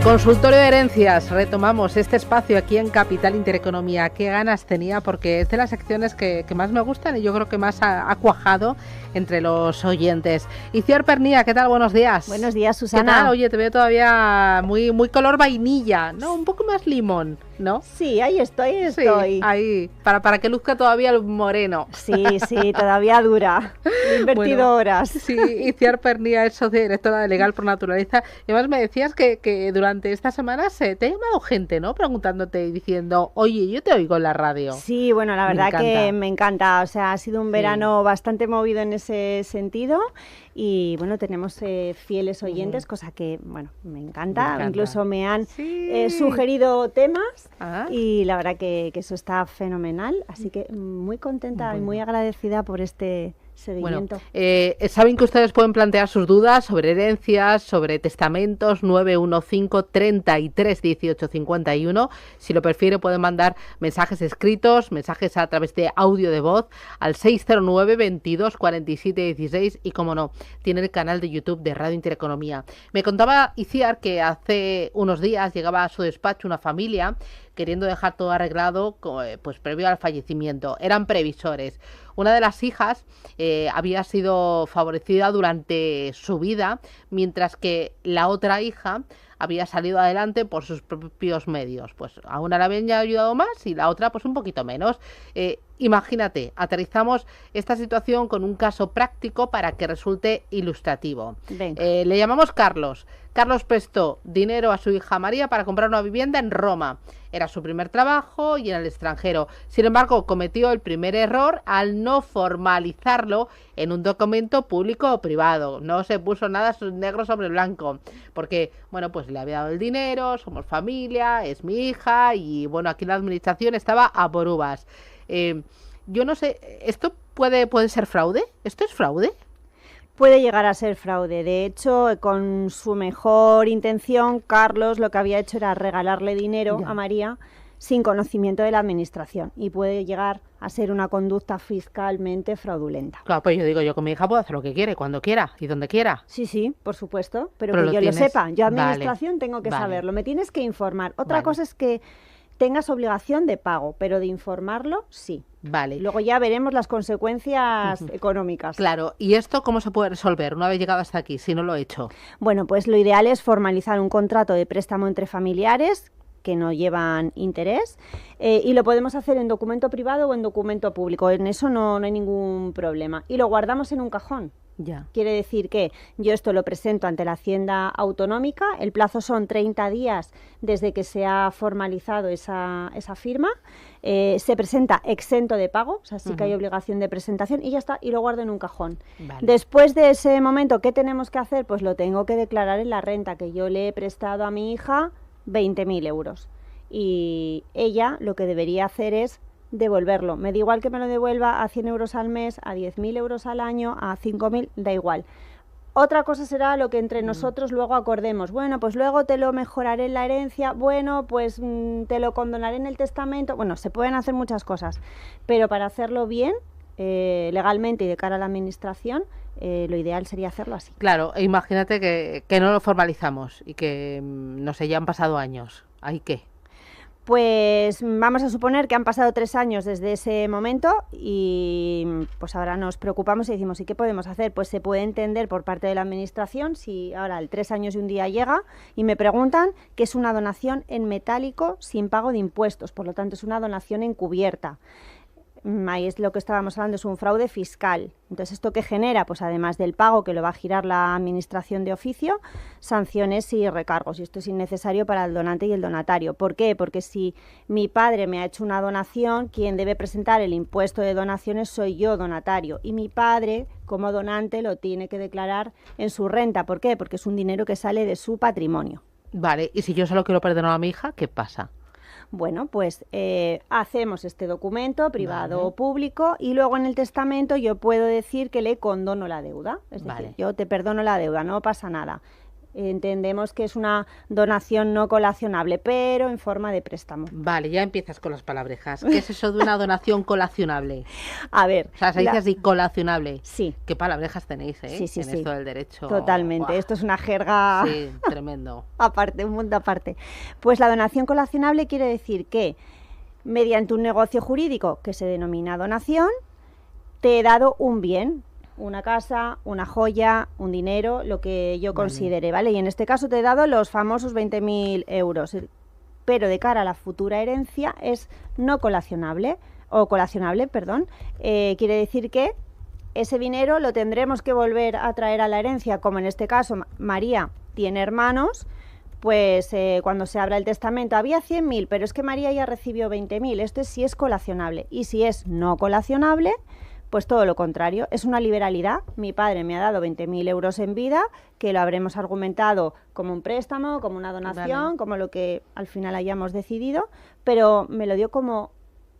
Consultorio de herencias, retomamos este espacio aquí en Capital Intereconomía. Qué ganas tenía, porque es de las secciones que más me gustan y yo creo que más ha cuajado entre los oyentes. Iciar Pernía, ¿qué tal? Buenos días. Buenos días, Susana. ¿Qué tal? Oye, te veo todavía muy color vainilla, ¿no? Un poco más limón, ¿no? Sí, ahí estoy. Sí, ahí, para que luzca todavía el moreno. Sí, todavía dura. He invertido horas. Sí, Iciar Pernía es socia directora de Legal por Naturaleza. Y además me decías que durante estas semanas te ha llamado gente, ¿no? Preguntándote y diciendo, oye, yo te oigo en la radio. Sí, bueno, la verdad que me encanta. O sea, ha sido un verano bastante movido en ese sentido. Y bueno, tenemos fieles oyentes, cosa que, bueno, me encanta. Incluso me han sugerido temas y la verdad que eso está fenomenal. Así que muy contenta y muy agradecida por este seguimiento. Bueno, saben que ustedes pueden plantear sus dudas sobre herencias, sobre testamentos, 915 33 18 51. Si lo prefiere pueden mandar mensajes escritos, mensajes a través de audio de voz al 609 22 47 16 y, como no, tiene el canal de YouTube de Radio Intereconomía. Me contaba Iciar que hace unos días llegaba a su despacho una familia queriendo dejar todo arreglado pues previo al fallecimiento. Eran previsores. Una de las hijas había sido favorecida durante su vida, mientras que la otra hija había salido adelante por sus propios medios. Pues a una le habían ayudado más y la otra pues un poquito menos. Imagínate, aterrizamos esta situación con un caso práctico para que resulte ilustrativo. Le llamamos Carlos. Carlos prestó dinero a su hija María para comprar una vivienda en Roma. Era su primer trabajo y en el extranjero. Sin embargo, cometió el primer error al no formalizarlo en un documento público o privado. No se puso nada negro sobre blanco, porque, bueno, pues le había dado el dinero, somos familia, es mi hija y, bueno, aquí la administración estaba a por uvas. Yo no sé, ¿esto puede ser fraude? ¿Esto es fraude? Puede llegar a ser fraude. De hecho, con su mejor intención, Carlos lo que había hecho era regalarle dinero a María sin conocimiento de la administración, y puede llegar a ser una conducta fiscalmente fraudulenta. Claro, pues yo con mi hija puedo hacer lo que quiere, cuando quiera y donde quiera. Sí, por supuesto, pero que yo lo sepa. Yo, administración, tengo que saberlo. Me tienes que informar. Otra cosa es que tengas obligación de pago, pero de informarlo, sí. Vale. Luego ya veremos las consecuencias económicas. Claro, ¿y esto cómo se puede resolver una vez llegado hasta aquí, si no lo he hecho? Bueno, pues lo ideal es formalizar un contrato de préstamo entre familiares que no llevan interés, y lo podemos hacer en documento privado o en documento público. En eso no hay ningún problema. Y lo guardamos en un cajón. Quiere decir que yo esto lo presento ante la Hacienda Autonómica, el plazo son 30 días desde que se ha formalizado esa firma, se presenta exento de pago, o sea, sí que hay obligación de presentación, y ya está, y lo guardo en un cajón. Después de ese momento, ¿qué tenemos que hacer? Pues lo tengo que declarar en la renta, que yo le he prestado a mi hija 20.000 euros, y ella lo que debería hacer es devolverlo. Me da igual que me lo devuelva a 100 euros al mes, a 10.000 euros al año, a 5.000, da igual. Otra cosa será lo que entre nosotros luego acordemos. Bueno, pues luego te lo mejoraré en la herencia, bueno, pues te lo condonaré en el testamento. Bueno, se pueden hacer muchas cosas, pero para hacerlo bien, legalmente y de cara a la administración, lo ideal sería hacerlo así. Claro, imagínate que no lo formalizamos y que, no sé, ya han pasado años. ¿Ahí qué? Pues vamos a suponer que han pasado 3 años desde ese momento y pues ahora nos preocupamos y decimos, ¿y qué podemos hacer? Pues se puede entender por parte de la administración, si ahora el 3 años y un día llega y me preguntan, que es una donación en metálico sin pago de impuestos, por lo tanto es una donación encubierta. Ahí es lo que estábamos hablando, es un fraude fiscal. Entonces, ¿esto qué genera? Pues además del pago que lo va a girar la administración de oficio, sanciones y recargos. Y esto es innecesario para el donante y el donatario. ¿Por qué? Porque si mi padre me ha hecho una donación, quien debe presentar el impuesto de donaciones soy yo, donatario. Y mi padre, como donante, lo tiene que declarar en su renta. ¿Por qué? Porque es un dinero que sale de su patrimonio. Vale, y si yo solo quiero perdonar a mi hija, ¿qué pasa? Bueno, pues hacemos este documento privado o público y luego en el testamento yo puedo decir que le condono la deuda. Es decir, yo te perdono la deuda, no pasa nada. Entendemos que es una donación no colacionable, pero en forma de préstamo. Vale, ya empiezas con las palabrejas. ¿Qué es eso de una donación colacionable? A ver... O sea, se dice así, colacionable. Sí. ¿Qué palabrejas tenéis, Sí, en esto del derecho? Totalmente. ¡Buah! Esto es una jerga... Sí, tremendo. Aparte, un mundo aparte. Pues la donación colacionable quiere decir que mediante un negocio jurídico que se denomina donación, te he dado un bien, una casa, una joya, un dinero, lo que yo considere, ¿vale? Y en este caso te he dado los famosos 20.000 euros, pero de cara a la futura herencia es no colacionable, perdón. Quiere decir que ese dinero lo tendremos que volver a traer a la herencia, como en este caso María tiene hermanos, pues cuando se abra el testamento había 100.000, pero es que María ya recibió 20.000, esto sí es colacionable, y si es no colacionable, pues todo lo contrario, es una liberalidad. Mi padre me ha dado 20.000 euros en vida, que lo habremos argumentado como un préstamo, como una donación, vale, como lo que al final hayamos decidido, pero me lo dio como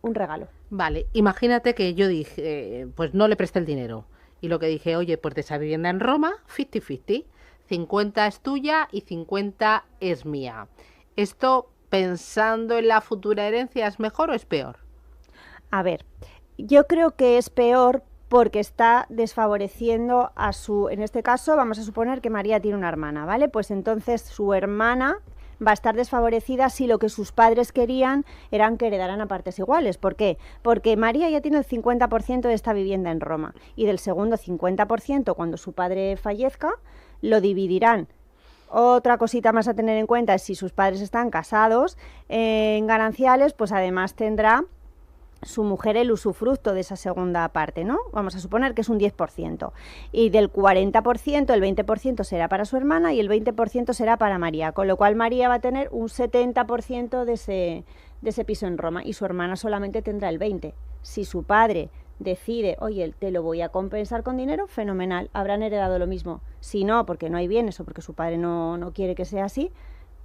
un regalo. Vale, imagínate que yo dije, pues no le presté el dinero, y lo que dije, oye, pues de esa vivienda en Roma, 50-50, 50 es tuya y 50 es mía. ¿Esto, pensando en la futura herencia, es mejor o es peor? A ver... Yo creo que es peor porque está desfavoreciendo a su... En este caso, vamos a suponer que María tiene una hermana, ¿vale? Pues entonces su hermana va a estar desfavorecida si lo que sus padres querían eran que heredaran a partes iguales. ¿Por qué? Porque María ya tiene el 50% de esta vivienda en Roma y del segundo 50%, cuando su padre fallezca, lo dividirán. Otra cosita más a tener en cuenta es si sus padres están casados en gananciales, pues además tendrá su mujer el usufructo de esa segunda parte, ¿no? Vamos a suponer que es un 10%. Y del 40%, el 20% será para su hermana y el 20% será para María. Con lo cual María va a tener un 70% de ese piso en Roma y su hermana solamente tendrá el 20%. Si su padre decide, oye, te lo voy a compensar con dinero, fenomenal, habrán heredado lo mismo. Si no, porque no hay bienes o porque su padre no quiere que sea así,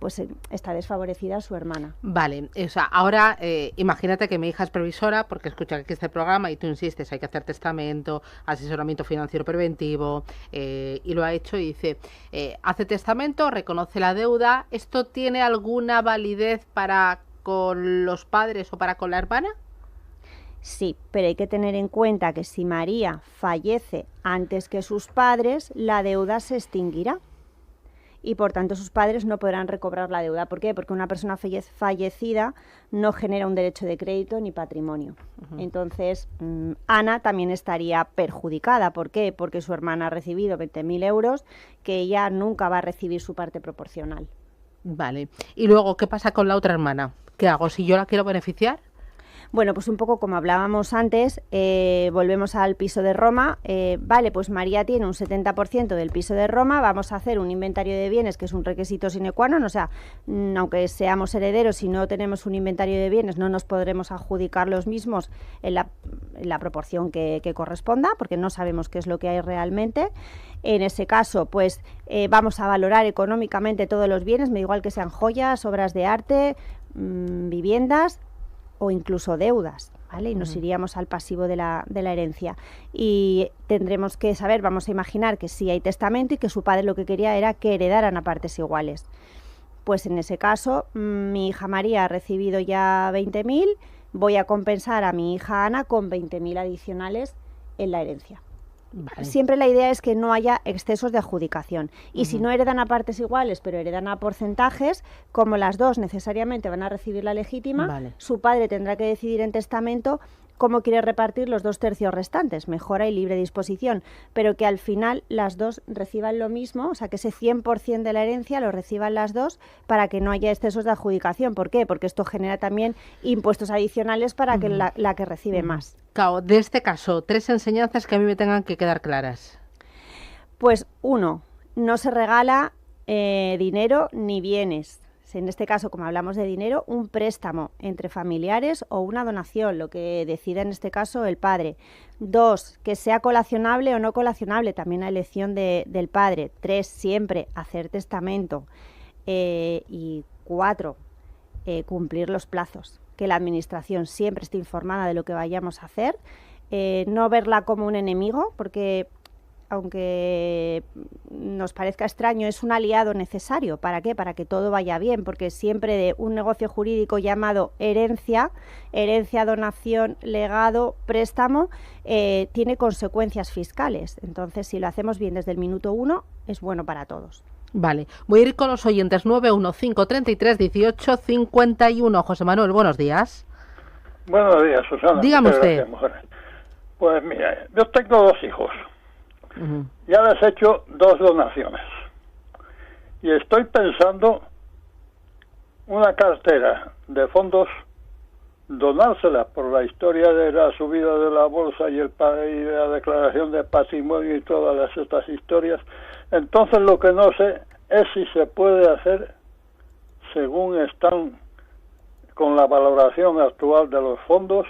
pues está desfavorecida su hermana. Vale, o sea, ahora imagínate que mi hija es previsora porque escucha aquí este programa y tú insistes, hay que hacer testamento, asesoramiento financiero preventivo, y lo ha hecho y dice, hace testamento, reconoce la deuda, ¿esto tiene alguna validez para con los padres o para con la hermana? Sí, pero hay que tener en cuenta que si María fallece antes que sus padres, la deuda se extinguirá. Y por tanto sus padres no podrán recobrar la deuda. ¿Por qué? Porque una persona fallecida no genera un derecho de crédito ni patrimonio. Entonces, Ana también estaría perjudicada. ¿Por qué? Porque su hermana ha recibido 20.000 euros, que ella nunca va a recibir su parte proporcional. Vale. Y luego, ¿qué pasa con la otra hermana? ¿Qué hago? Si yo la quiero beneficiar. Bueno, pues un poco como hablábamos antes, volvemos al piso de Roma. Vale, pues María tiene un 70% del piso de Roma, vamos a hacer un inventario de bienes, que es un requisito sine qua non, o sea, aunque seamos herederos, si no tenemos un inventario de bienes, no nos podremos adjudicar los mismos en la proporción que corresponda, porque no sabemos qué es lo que hay realmente. En ese caso, pues vamos a valorar económicamente todos los bienes, me da igual que sean joyas, obras de arte, viviendas, o incluso deudas, ¿vale? Y nos iríamos al pasivo de la herencia. Y tendremos que saber, vamos a imaginar que sí hay testamento y que su padre lo que quería era que heredaran a partes iguales. Pues en ese caso, mi hija María ha recibido ya 20.000, voy a compensar a mi hija Ana con 20.000 adicionales en la herencia. Vale. Siempre la idea es que no haya excesos de adjudicación. Y si no heredan a partes iguales, pero heredan a porcentajes, como las dos necesariamente van a recibir la legítima, vale, su padre tendrá que decidir en testamento cómo quiere repartir los 2/3 restantes, mejora y libre disposición, pero que al final las dos reciban lo mismo, o sea, que ese 100% de la herencia lo reciban las dos para que no haya excesos de adjudicación. ¿Por qué? Porque esto genera también impuestos adicionales para que la que recibe más. Claro, de este caso, 3 enseñanzas que a mí me tengan que quedar claras. Pues 1, no se regala dinero ni bienes. En este caso, como hablamos de dinero, un préstamo entre familiares o una donación, lo que decida en este caso el padre. 2, que sea colacionable o no colacionable, también a elección del padre. 3, siempre hacer testamento. Y 4, cumplir los plazos, que la administración siempre esté informada de lo que vayamos a hacer, no verla como un enemigo, porque aunque nos parezca extraño, es un aliado necesario. ¿Para qué? Para que todo vaya bien, porque siempre de un negocio jurídico llamado herencia, donación, legado, préstamo, tiene consecuencias fiscales. Entonces, si lo hacemos bien desde el minuto 1, es bueno para todos. Vale, voy a ir con los oyentes. 915331851. José Manuel, buenos días. Buenos días, Susana. Dígame usted. Pues mira, yo tengo 2 hijos. Ya les he hecho 2 donaciones. Y estoy pensando una cartera de fondos, donársela por la historia de la subida de la bolsa y la declaración de patrimonio y todas estas historias. Entonces lo que no sé es si se puede hacer según están con la valoración actual de los fondos,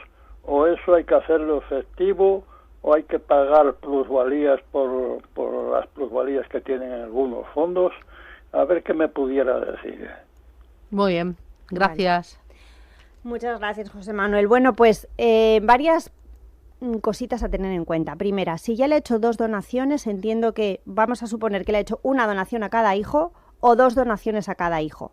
o eso hay que hacerlo efectivo, o hay que pagar plusvalías por las plusvalías que tienen algunos fondos. A ver qué me pudiera decir. Muy bien, gracias. Vale. Muchas gracias, José Manuel. Bueno, pues varias cositas a tener en cuenta. Primera, si ya le he hecho 2 donaciones, entiendo que vamos a suponer que le he hecho una donación a cada hijo o 2 donaciones a cada hijo.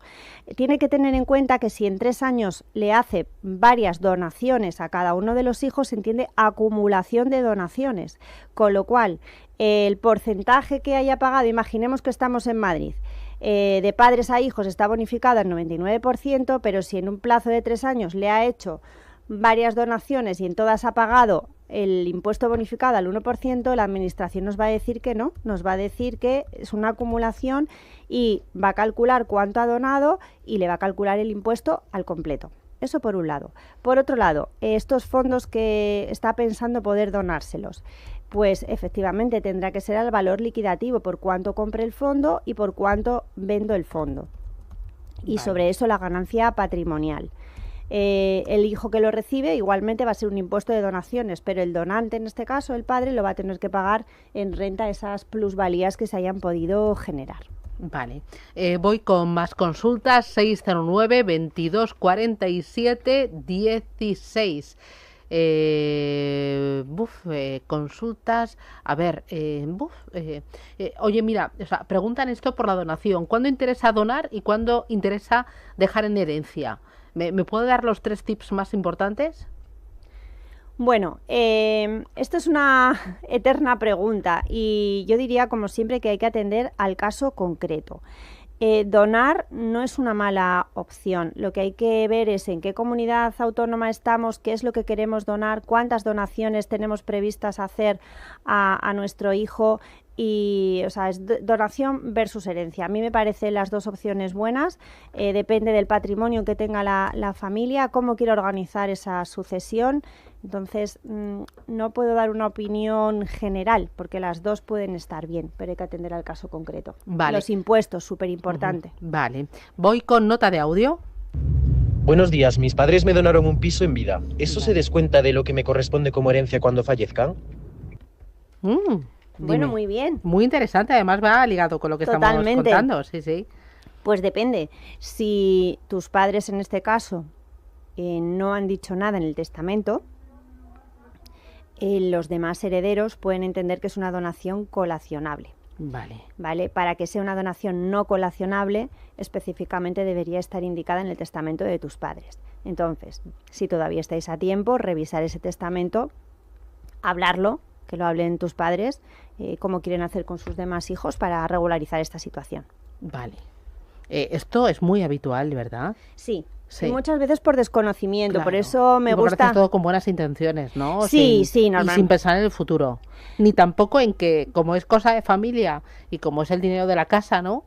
Tiene que tener en cuenta que si en 3 años le hace varias donaciones a cada uno de los hijos, se entiende acumulación de donaciones, con lo cual el porcentaje que haya pagado, imaginemos que estamos en Madrid, de padres a hijos está bonificado al 99%, pero si en un plazo de 3 años le ha hecho varias donaciones y en todas ha pagado el impuesto bonificado al 1%, la administración nos va a decir que no, nos va a decir que es una acumulación y va a calcular cuánto ha donado y le va a calcular el impuesto al completo. Eso por un lado. Por otro lado, estos fondos que está pensando poder donárselos, pues efectivamente tendrá que ser al valor liquidativo, por cuánto compre el fondo y por cuánto vendo el fondo. Y sobre eso la ganancia patrimonial. El hijo que lo recibe igualmente va a ser un impuesto de donaciones, pero el donante, en este caso el padre, lo va a tener que pagar en renta esas plusvalías que se hayan podido generar. Vale, voy con más consultas. 609 22 47 16. Consultas. A ver, oye, mira, o sea, preguntan esto por la donación. ¿Cuándo interesa donar y cuándo interesa dejar en herencia? ¿Me puede dar los 3 tips más importantes? Bueno, esto es una eterna pregunta y yo diría, como siempre, que hay que atender al caso concreto. Donar no es una mala opción. Lo que hay que ver es en qué comunidad autónoma estamos, qué es lo que queremos donar, cuántas donaciones tenemos previstas hacer a nuestro hijo. Y, o sea, es donación versus herencia. A mí me parecen las 2 opciones buenas. Depende del patrimonio que tenga la familia, cómo quiere organizar esa sucesión. Entonces, no puedo dar una opinión general, porque las 2 pueden estar bien, pero hay que atender al caso concreto. Vale. Los impuestos, súper importante. Vale. Voy con nota de audio. Buenos días, mis padres me donaron un piso en vida. ¿Eso se descuenta de lo que me corresponde como herencia cuando fallezcan? Bueno, muy bien. Muy interesante, además va ligado con lo que estamos contando. Sí, sí. Pues depende. Si tus padres, en este caso, no han dicho nada en el testamento, los demás herederos pueden entender que es una donación colacionable. Vale. Para que sea una donación no colacionable, específicamente debería estar indicada en el testamento de tus padres. Entonces, si todavía estáis a tiempo, revisar ese testamento, hablarlo, que lo hablen tus padres, cómo quieren hacer con sus demás hijos para regularizar esta situación. Vale. Esto es muy habitual, ¿verdad? Sí. Sí. Y muchas veces por desconocimiento, claro. Por eso me gusta... Porque todo con buenas intenciones, ¿no? Sí, normalmente. Y sin pensar en el futuro. Ni tampoco en que, como es cosa de familia y como es el dinero de la casa, ¿no?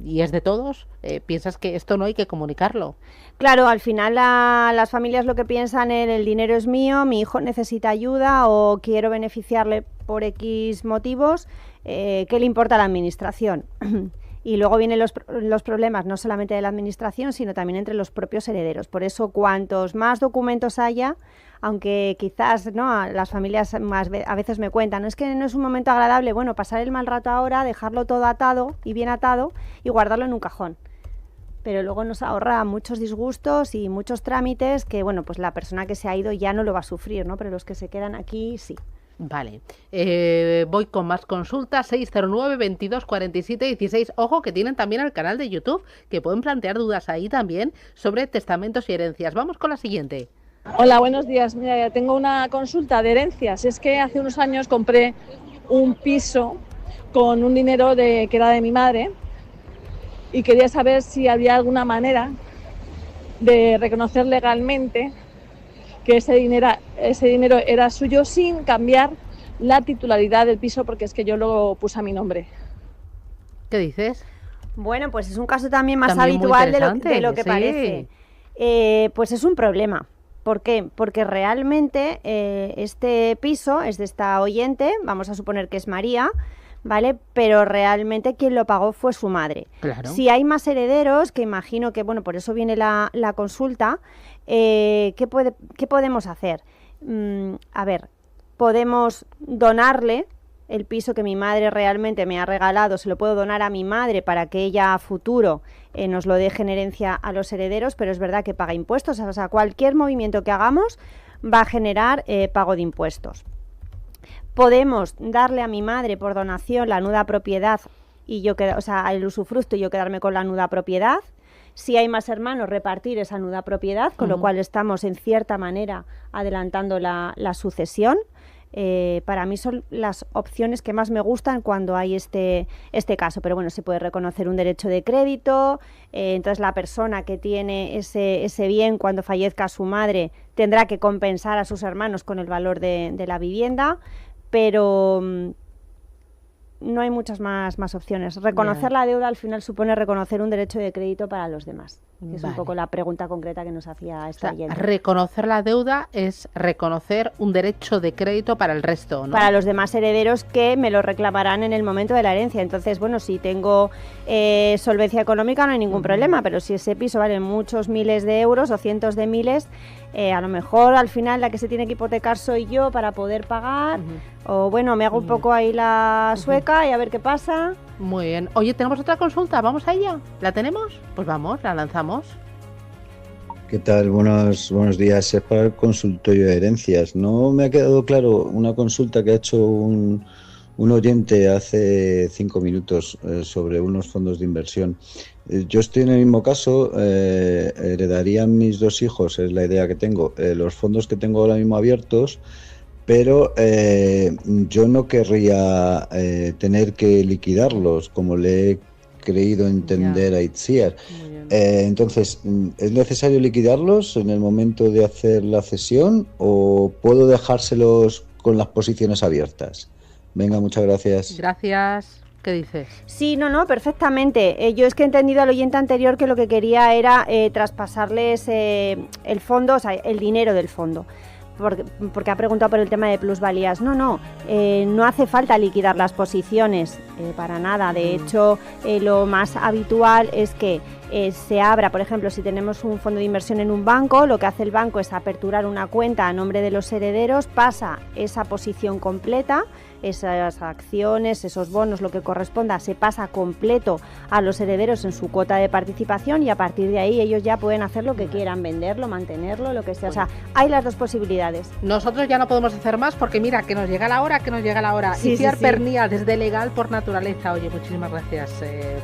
Y es de todos, piensas que esto no hay que comunicarlo. Claro, al final las familias lo que piensan es el dinero es mío, mi hijo necesita ayuda o quiero beneficiarle por X motivos, ¿qué le importa a la administración? Y luego vienen los problemas no solamente de la administración, sino también entre los propios herederos. Por eso, cuantos más documentos haya, aunque quizás no las familias a veces me cuentan, es que no es un momento agradable, bueno, pasar el mal rato ahora, dejarlo todo atado y bien atado y guardarlo en un cajón. Pero luego nos ahorra muchos disgustos y muchos trámites que, bueno, pues la persona que se ha ido ya no lo va a sufrir, ¿no? Pero los que se quedan aquí, sí. Vale, voy con más consultas, 609 22 47 16. Ojo que tienen también el canal de YouTube, que pueden plantear dudas ahí también sobre testamentos y herencias. Vamos con la siguiente. Hola, buenos días. Mira, tengo una consulta de herencias. Es que hace unos años compré un piso con un dinero que era de mi madre y quería saber si había alguna manera de reconocer legalmente que ese dinero era suyo sin cambiar la titularidad del piso, porque es que yo lo puse a mi nombre. ¿Qué dices? Bueno, pues es un caso también más habitual de lo que sí. parece. Pues es un problema. ¿Por qué? Porque realmente este piso es de esta oyente, vamos a suponer que es María, ¿vale? Pero realmente quien lo pagó fue su madre. Claro. Si hay más herederos, que imagino que, bueno, por eso viene la consulta, ¿qué podemos hacer? A ver, podemos donarle el piso que mi madre realmente me ha regalado, se lo puedo donar a mi madre para que ella a futuro nos lo deje en herencia a los herederos, pero es verdad que paga impuestos, o sea, cualquier movimiento que hagamos va a generar pago de impuestos. Podemos darle a mi madre por donación la nuda propiedad y el usufructo y yo quedarme con la nuda propiedad. Si hay más hermanos, repartir esa nuda propiedad, con lo cual estamos en cierta manera adelantando la sucesión. Para mí son las opciones que más me gustan cuando hay este caso, pero bueno, se puede reconocer un derecho de crédito, entonces la persona que tiene ese bien cuando fallezca su madre tendrá que compensar a sus hermanos con el valor de la vivienda, pero no hay muchas más opciones. Reconocer la deuda al final supone reconocer un derecho de crédito para los demás. Es un poco la pregunta concreta que nos hacía esta oyente. Reconocer la deuda es reconocer un derecho de crédito para el resto, ¿no? Para los demás herederos que me lo reclamarán en el momento de la herencia. Entonces, bueno, si tengo solvencia económica no hay ningún problema, pero si ese piso vale muchos miles de euros o cientos de miles, a lo mejor al final la que se tiene que hipotecar soy yo para poder pagar, o bueno, me hago un poco ahí la sueca y a ver qué pasa. Muy bien. Oye, ¿tenemos otra consulta? ¿Vamos a ella? ¿La tenemos? Pues vamos, la lanzamos. ¿Qué tal? Buenos días. Es para el consultorio de herencias. No me ha quedado claro una consulta que ha hecho un oyente hace 5 minutos sobre unos fondos de inversión. Yo estoy en el mismo caso, heredarían mis 2 hijos, es la idea que tengo, los fondos que tengo ahora mismo abiertos, pero yo no querría tener que liquidarlos, como le he creído entender a Itziar. Entonces, ¿es necesario liquidarlos en el momento de hacer la cesión o puedo dejárselos con las posiciones abiertas? Venga, muchas gracias. Gracias. ¿Qué dices? Sí, no, perfectamente. Yo es que he entendido al oyente anterior que lo que quería era traspasarles el fondo, o sea, el dinero del fondo. Porque ha preguntado por el tema de plusvalías. No hace falta liquidar las posiciones, para nada. De hecho, lo más habitual es que se abra, por ejemplo, si tenemos un fondo de inversión en un banco, lo que hace el banco es aperturar una cuenta a nombre de los herederos, pasa esa posición completa, esas acciones, esos bonos, lo que corresponda, se pasa completo a los herederos en su cuota de participación y a partir de ahí ellos ya pueden hacer lo que quieran, venderlo, mantenerlo, lo que sea. O sea, hay las dos posibilidades. Nosotros ya no podemos hacer más porque mira, que nos llega la hora. Sí, Itziar sí. Pernia, desde Legal por Naturaleza. Oye, muchísimas gracias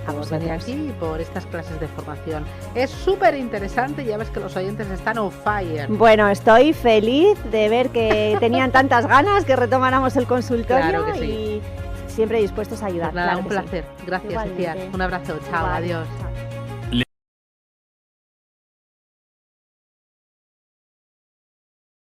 por venir aquí y por estas clases de formación. Es súper interesante, ya ves que los oyentes están on fire. Bueno, estoy feliz de ver que tenían tantas ganas que retomáramos el consultorio. Claro que sí. Y siempre dispuestos a ayudar. Pues nada, claro un que placer. sí. Gracias, Igualmente. Itziar. Un abrazo. Chao, Igual. adiós.